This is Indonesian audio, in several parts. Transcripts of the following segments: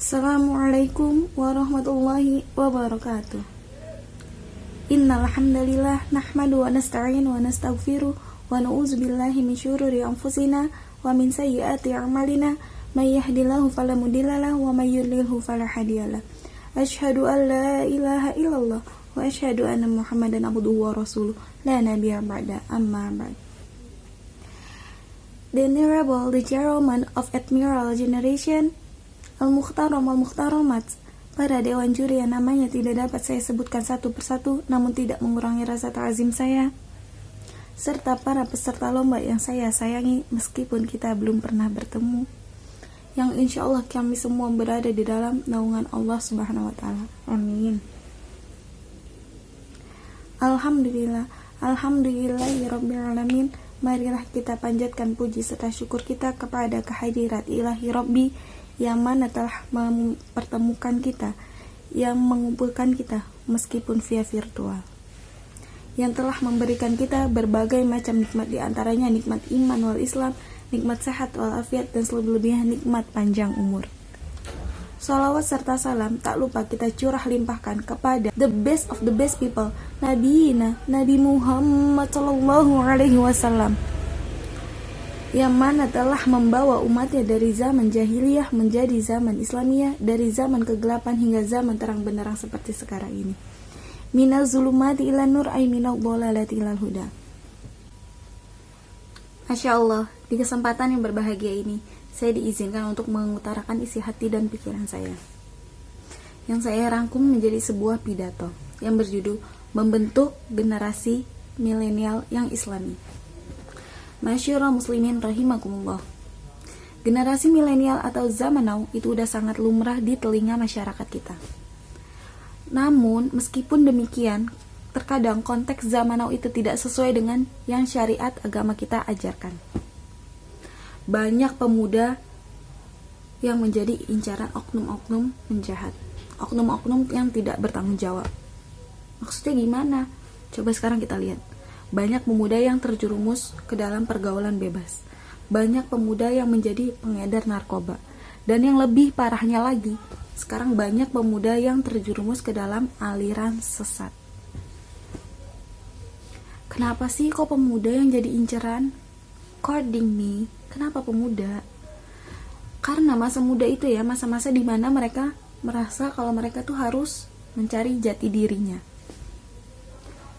Assalamualaikum warahmatullahi wabarakatuh. Innal hamdalillah nahmadu wa nasta'inu wa nastaghfiruh wa na'udzu billahi min syururi anfusina wa min sayyiati a'malina may yahdihillahu fala mudhillalah wa may yudlilhu fala hadiyalah. Asyhadu an la ilaha illallah wa asyhadu anna Muhammadan abduhu wa rasuluh la nabiyya ba'da amma ba'd. The Venerable, the Chairman of Admiral Generation, Al-Mukhtaram Al-Muhtaramat, para dewan juri yang namanya tidak dapat saya sebutkan satu persatu namun tidak mengurangi rasa ta'zim saya, serta para peserta lomba yang saya sayangi meskipun kita belum pernah bertemu, yang insya Allah kami semua berada di dalam naungan Allah Subhanahu wa Ta'ala. Amin. Alhamdulillah, alhamdulillahirabbil alamin. Marilah kita panjatkan puji serta syukur kita kepada kehadirat Ilahi Rabbi yang mana telah mempertemukan kita, yang mengumpulkan kita meskipun via virtual, yang telah memberikan kita berbagai macam nikmat, di antaranya nikmat iman wal Islam, nikmat sehat wal afiat, dan selebih-lebihnya nikmat panjang umur. Salawat serta salam tak lupa kita curah limpahkan kepada the best of the best people, Nabi Muhammad sallallahu alaihi wasallam, yang mana telah membawa umatnya dari zaman jahiliyah menjadi zaman Islamiyah, dari zaman kegelapan hingga zaman terang benderang seperti sekarang ini. Minal zulumati ila nur ay minal dhalalati ilal huda. Masya Allah, di kesempatan yang berbahagia ini saya diizinkan untuk mengutarakan isi hati dan pikiran saya, yang saya rangkum menjadi sebuah pidato yang berjudul Membentuk Generasi Milenial yang Islami. Masyurah muslimin rahimakumullah. Generasi milenial atau zaman now itu udah sangat lumrah di telinga masyarakat kita. Namun meskipun demikian, terkadang konteks zaman now itu tidak sesuai dengan yang syariat agama kita ajarkan. Banyak pemuda yang menjadi incaran oknum-oknum penjahat, oknum-oknum yang tidak bertanggung jawab. Maksudnya gimana? Coba sekarang kita lihat. Banyak pemuda yang terjerumus ke dalam pergaulan bebas. Banyak pemuda yang menjadi pengedar narkoba. Dan yang lebih parahnya lagi, sekarang banyak pemuda yang terjerumus ke dalam aliran sesat. Kenapa sih kok pemuda yang jadi inceran? According me, kenapa pemuda? Karena masa muda itu ya, masa-masa dimana mereka merasa kalau mereka tuh harus mencari jati dirinya.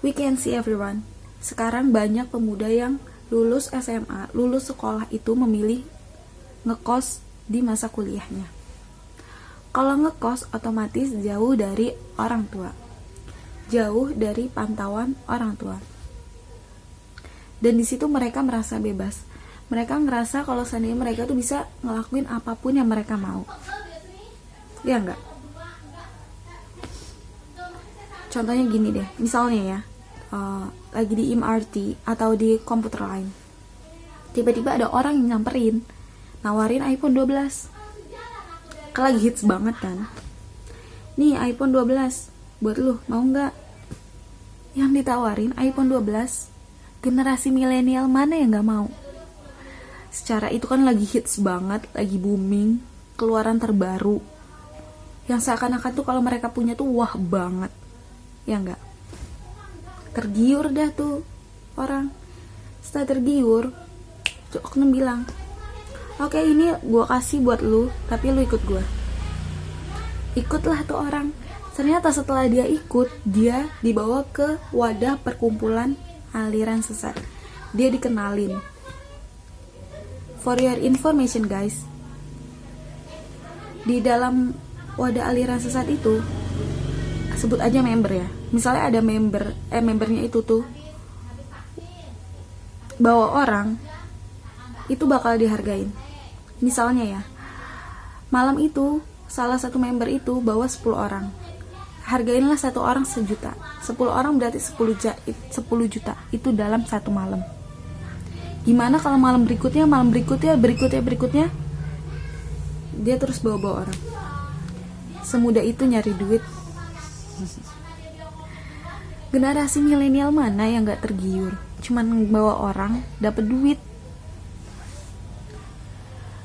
We can see everyone. Sekarang banyak pemuda yang lulus SMA, lulus sekolah itu memilih ngekos di masa kuliahnya. Kalau ngekos otomatis jauh dari orang tua, jauh dari pantauan orang tua. Dan di situ mereka merasa bebas. Mereka ngerasa kalau seandainya mereka tuh bisa ngelakuin apapun yang mereka mau. Ya enggak? Contohnya gini deh, misalnya ya, lagi di MRT atau di komputer lain, tiba-tiba ada orang yang nyamperin, nawarin iPhone 12. Kan lagi hits banget kan? Nih iPhone 12 buat lu, mau nggak? Yang ditawarin iPhone 12, generasi milenial mana yang nggak mau? Secara itu kan lagi hits banget, lagi booming, keluaran terbaru, yang seakan-akan tuh kalau mereka punya tuh wah banget, ya nggak? Tergiur dah tuh orang. Setelah tergiur, oknum bilang, oke, ini gue kasih buat lu, tapi lu ikut gue. Ikutlah tuh orang. Ternyata setelah dia ikut, dia dibawa ke wadah perkumpulan aliran sesat. Dia dikenalin. For your information guys, di dalam wadah aliran sesat itu, sebut aja member ya. Misalnya ada membernya itu tuh bawa orang, itu bakal dihargain. Misalnya ya, malam itu salah satu member itu bawa 10 orang. Hargainlah satu orang 1 juta. 10 orang berarti 10 juta. Itu dalam satu malam. Gimana kalau malam berikutnya, berikutnya dia terus bawa orang. Semudah itu nyari duit. Generasi milenial mana yang gak tergiur cuman bawa orang dapat duit?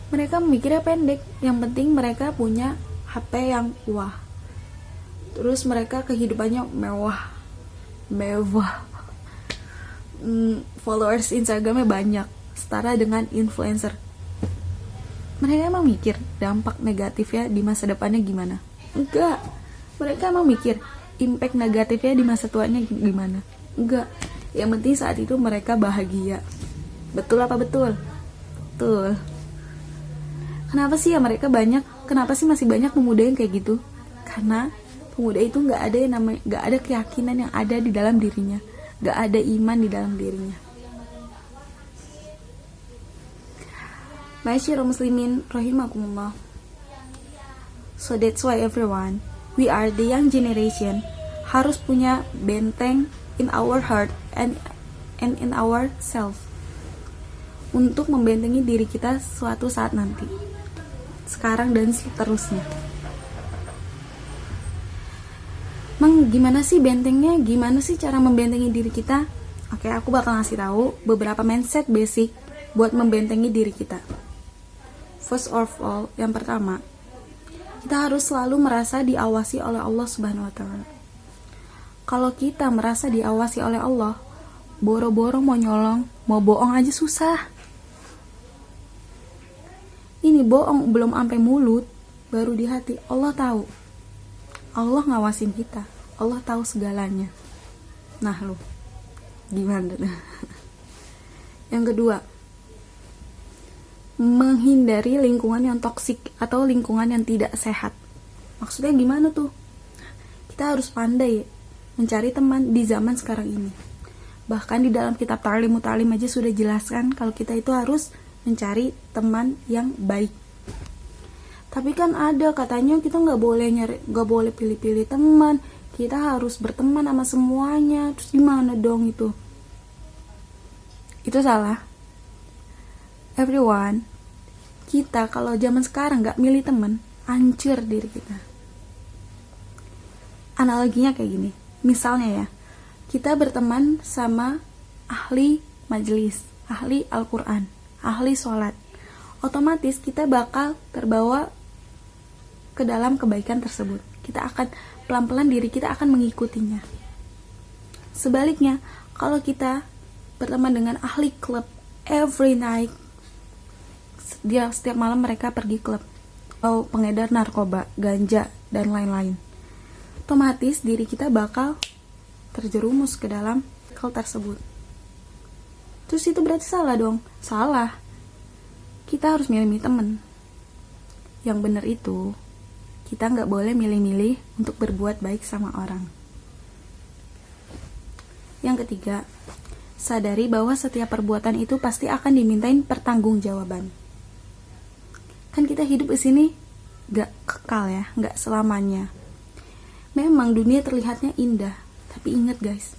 Mereka mikirnya pendek, yang penting mereka punya HP yang wah. Terus mereka kehidupannya mewah. Followers Instagramnya banyak, setara dengan influencer. Mereka emang mikir dampak negatifnya di masa depannya gimana? Enggak. Mereka emang mikir impact negatifnya di masa tuanya gimana? Enggak. Yang penting saat itu mereka bahagia. Betul apa betul? Betul. Kenapa sih ya mereka banyak? Kenapa sih masih banyak pemuda yang kayak gitu? Karena pemuda itu nggak ada keyakinan yang ada di dalam dirinya, nggak ada iman di dalam dirinya. Ma'asyiral muslimin rahimakumullah. So that's why everyone, we are the young generation, harus punya benteng in our heart and in our self untuk membentengi diri kita suatu saat nanti, sekarang dan seterusnya. Gimana sih bentengnya? Gimana sih cara membentengi diri kita? Oke, aku bakal ngasih tahu beberapa mindset basic buat membentengi diri kita. First of all, yang pertama, kita harus selalu merasa diawasi oleh Allah Subhanahu wa Ta'ala. Kalau kita merasa diawasi oleh Allah, boro-boro mau nyolong, mau bohong aja susah. Ini bohong belum sampai mulut, baru di hati. Allah tahu. Allah ngawasin kita. Allah tahu segalanya. Nah lo, gimana? Yang kedua, menghindari lingkungan yang toksik atau lingkungan yang tidak sehat. Maksudnya gimana tuh? Kita harus pandai mencari teman di zaman sekarang ini. Bahkan di dalam kitab Ta'limut Ta'lim aja sudah jelaskan kalau kita itu harus mencari teman yang baik. Tapi kan ada katanya kita nggak boleh pilih-pilih teman. Kita harus berteman sama semuanya. Terus gimana dong itu? Itu salah. Everyone, kita kalau zaman sekarang nggak milih teman, hancur diri kita. Analoginya kayak gini. Misalnya ya, kita berteman sama ahli majelis, ahli Al-Quran, ahli sholat. Otomatis kita bakal terbawa ke dalam kebaikan tersebut. Kita akan pelan-pelan diri kita akan mengikutinya. Sebaliknya, kalau kita berteman dengan ahli klub, every night, setiap malam mereka pergi klub, atau pengedar narkoba, ganja, dan lain-lain, otomatis diri kita bakal terjerumus ke dalam hal tersebut. Terus itu berarti salah dong? Salah. Kita harus milih-milih teman. Yang benar itu, kita nggak boleh milih-milih untuk berbuat baik sama orang. Yang ketiga, sadari bahwa setiap perbuatan itu pasti akan dimintain pertanggungjawaban. Kan kita hidup di sini nggak kekal ya, nggak selamanya. Memang dunia terlihatnya indah, tapi ingat guys,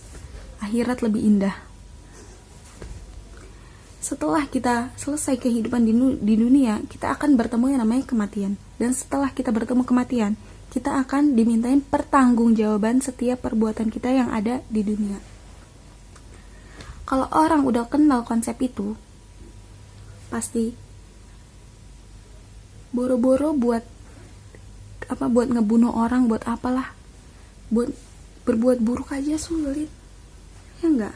akhirat lebih indah. Setelah kita selesai kehidupan di dunia, kita akan bertemu yang namanya kematian. Dan setelah kita bertemu kematian, kita akan dimintain pertanggungjawaban setiap perbuatan kita yang ada di dunia. Kalau orang udah kenal konsep itu, pasti boro-boro buat ngebunuh orang, buat apalah, buat berbuat buruk aja sulit, ya enggak?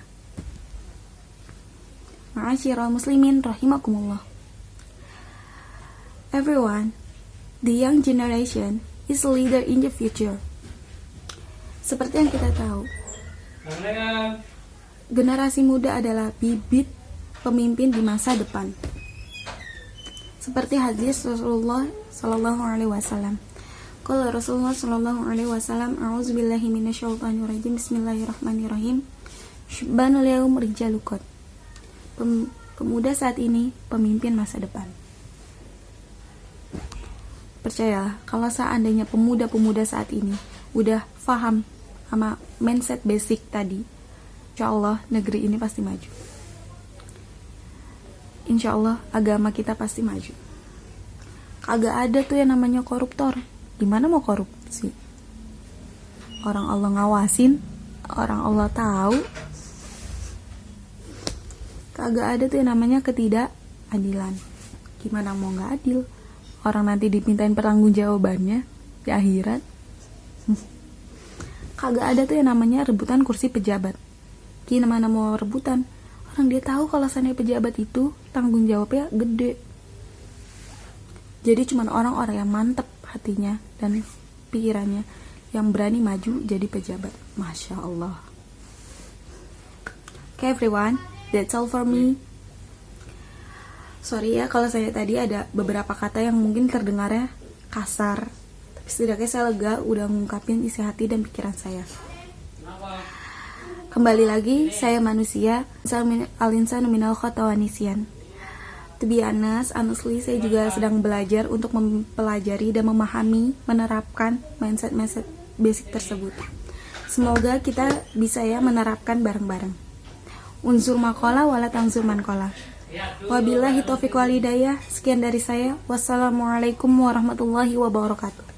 Ma'asyiral muslimin rahimakumullah. Everyone, the young generation is a leader in the future. Seperti yang kita tahu, generasi muda adalah bibit pemimpin di masa depan. Seperti hadis Rasulullah sallallahu alaihi wasallam. Qala Rasulullah sallallahu alaihi wasallam, a'udzubillahi minasyaitonirrajim, bismillahirrahmanirrahim. Syubbanul yaum rijalukot. Pemuda saat ini pemimpin masa depan. Percayalah, kalau seandainya pemuda-pemuda saat ini udah paham sama mindset basic tadi, insya Allah negeri ini pasti maju. Insya Allah agama kita pasti maju. Kagak ada tuh yang namanya koruptor. Gimana mau korupsi? Orang Allah ngawasin, orang Allah tahu. Kagak ada tuh yang namanya ketidakadilan. Gimana mau gak adil? Orang nanti dipintain pertanggungjawabannya, di akhirat. Kagak ada tuh yang namanya rebutan kursi pejabat. Gimana mau rebutan? Orang dia tahu kalau seandainya pejabat itu tanggung jawabnya gede. Jadi cuman orang-orang yang mantep hatinya dan pikirannya yang berani maju jadi pejabat. Masya Allah. Okay everyone, that's all for me. Sorry ya kalau saya tadi ada beberapa kata yang mungkin terdengarnya kasar, tapi setidaknya saya lega udah ngungkapin isi hati dan pikiran saya. Kembali lagi, saya manusia, al-insanu minal khata wa nisyan. To be honestly, saya juga sedang belajar untuk mempelajari dan memahami, menerapkan mindset-mindset basic tersebut. Semoga kita bisa ya menerapkan bareng-bareng. Unsur maqala wala tanzur manqala. Wabillahi taufiq wal hidayah. Sekian dari saya. Wassalamualaikum warahmatullahi wabarakatuh.